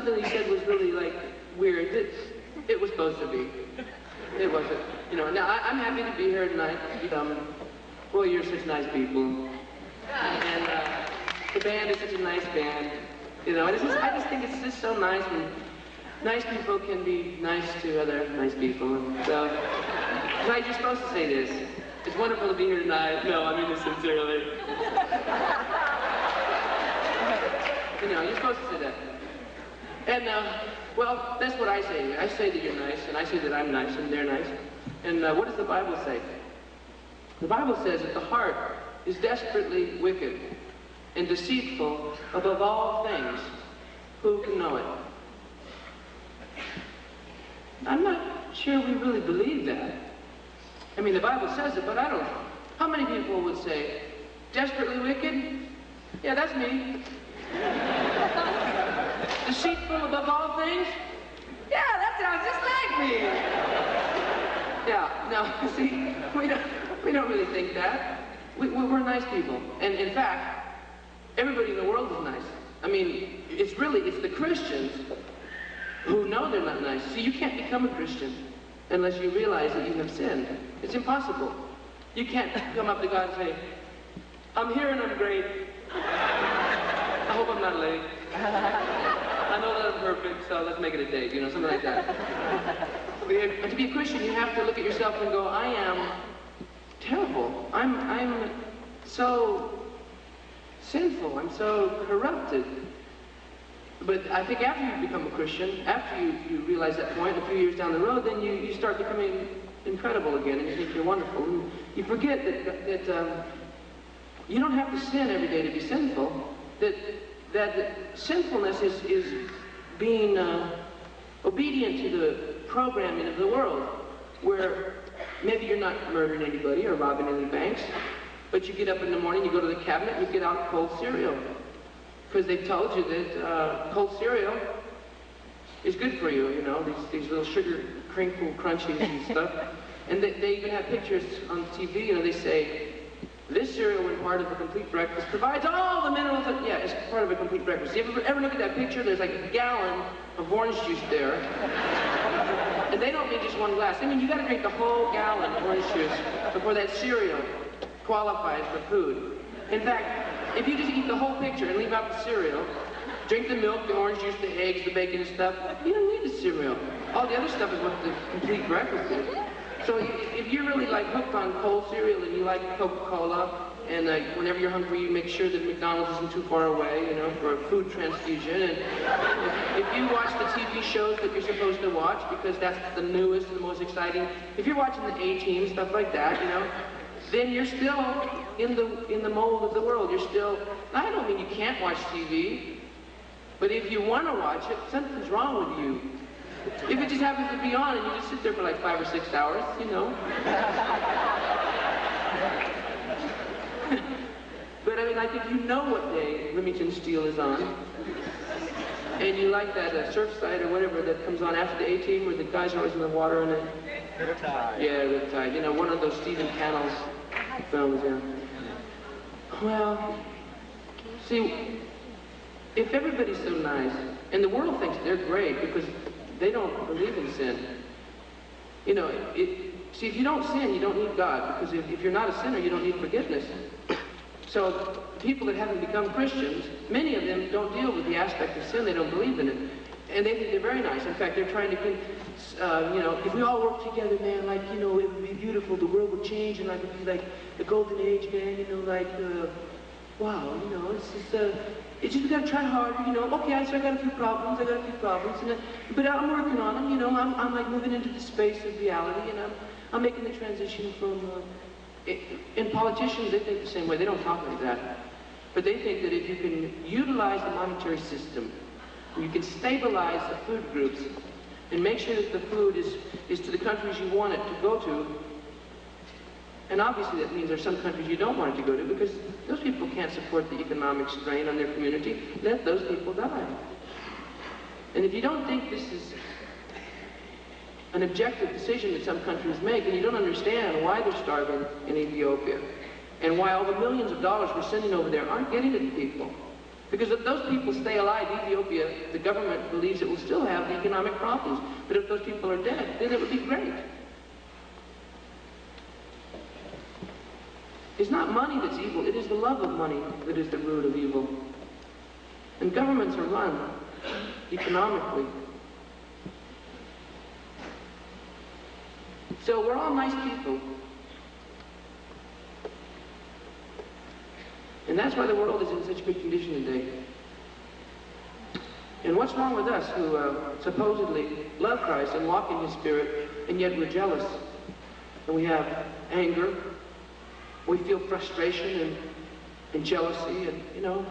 something he said was really like weird. It was supposed to be. It wasn't. You know, now I'm happy to be here tonight. Well, you're such nice people. And the band is such a nice band. You know, and I just think it's just so nice when nice people can be nice to other nice people. So, tonight you're supposed to say this. It's wonderful to be here tonight. No, I mean this sincerely. You know, you're supposed to say that. And, well, that's what I say. I say that you're nice, and I say that I'm nice, and they're nice. And what does the Bible say? The Bible says that the heart is desperately wicked and deceitful above all things. Who can know it? I'm not sure we really believe that. I mean, the Bible says it, but I don't. How many people would say, desperately wicked? Yeah, that's me. Deceitful above all things? Yeah, that sounds just like me. Yeah, no, see, we don't really think that. We're nice people. And in fact, everybody in the world is nice. I mean, it's the Christians who know they're not nice. See, you can't become a Christian unless you realize that you have sinned. It's impossible. You can't come up to God and say, I'm here and I'm great. I hope I'm not late. I know that I'm perfect, so let's make it a date, you know, something like that. But to be a Christian, you have to look at yourself and go, I am terrible. I'm so sinful. I'm so corrupted. But I think after you become a Christian, after you realize that point, a few years down the road, then you start becoming incredible again, and you think you're wonderful. And you forget that you don't have to sin every day to be sinful. That sinfulness is being obedient to the programming of the world, where maybe you're not murdering anybody or robbing any banks, but you get up in the morning, you go to the cabinet, and you get out cold cereal. Because they've told you that cold cereal is good for you, you know, these little sugar crinkle crunchies and stuff. And they even have pictures on TV, you know, they say, this cereal, when part of a complete breakfast, provides all the minerals that, yeah, it's part of a complete breakfast. You ever look at that picture? There's like a gallon of orange juice there. And they don't mean just one glass. I mean, you gotta drink the whole gallon of orange juice before that cereal qualifies for food. In fact, if you just eat the whole picture and leave out the cereal, drink the milk, the orange juice, the eggs, the bacon and stuff, you don't need the cereal. All the other stuff is what the complete breakfast is. So if you're really like hooked on cold cereal and you like Coca-Cola, and whenever you're hungry you make sure that McDonald's isn't too far away, you know, for a food transfusion, and if you watch the TV shows that you're supposed to watch because that's the newest and the most exciting, if you're watching the A-Team, stuff like that, you know, then you're still in the mold of the world. You're still, I don't mean you can't watch TV, but if you want to watch it, something's wrong with you. If it just happens to be on and you just sit there for like 5 or 6 hours, you know. But I mean, like if you know what day Remington Steele is on, and you like that Surfside or whatever that comes on after the A-Team where the guys are always in the water and it... Riptide. Yeah, Riptide. You know, one of those Stephen Cannell's films, yeah. Well, see, if everybody's so nice, and the world thinks they're great because they don't believe in sin. You know, see, if you don't sin, you don't need God, because if you're not a sinner, you don't need forgiveness. So people that haven't become Christians, many of them don't deal with the aspect of sin. They don't believe in it. And they think they're very nice. In fact, they're trying to, you know, if we all work together, man, like, you know, it would be beautiful. The world would change, and like, it would be like the golden age, man, you know, like, wow, you know, it's just, we gotta try harder, you know. Okay, so I got a few problems, and but I'm working on them, you know. I'm like moving into the space of reality, and I'm making the transition from, and politicians, they think the same way. They don't talk like that. But they think that if you can utilize the monetary system, you can stabilize the food groups, and make sure that the food is to the countries you want it to go to. And obviously that means there's some countries you don't want it to go to, because those people can't support the economic strain on their community. Let those people die. And if you don't think this is an objective decision that some countries make, and you don't understand why they're starving in Ethiopia, and why all the millions of dollars we're sending over there aren't getting to the people, Because if those people stay alive, Ethiopia, the government believes it will still have economic problems. But if those people are dead, then it would be great. It's not money that's evil, it is the love of money that is the root of evil. And governments are run economically. So we're all nice people. And that's why the world is in such good condition today. And what's wrong with us who supposedly love Christ and walk in His Spirit, and yet we're jealous? And we have anger, we feel frustration and jealousy, and, you know,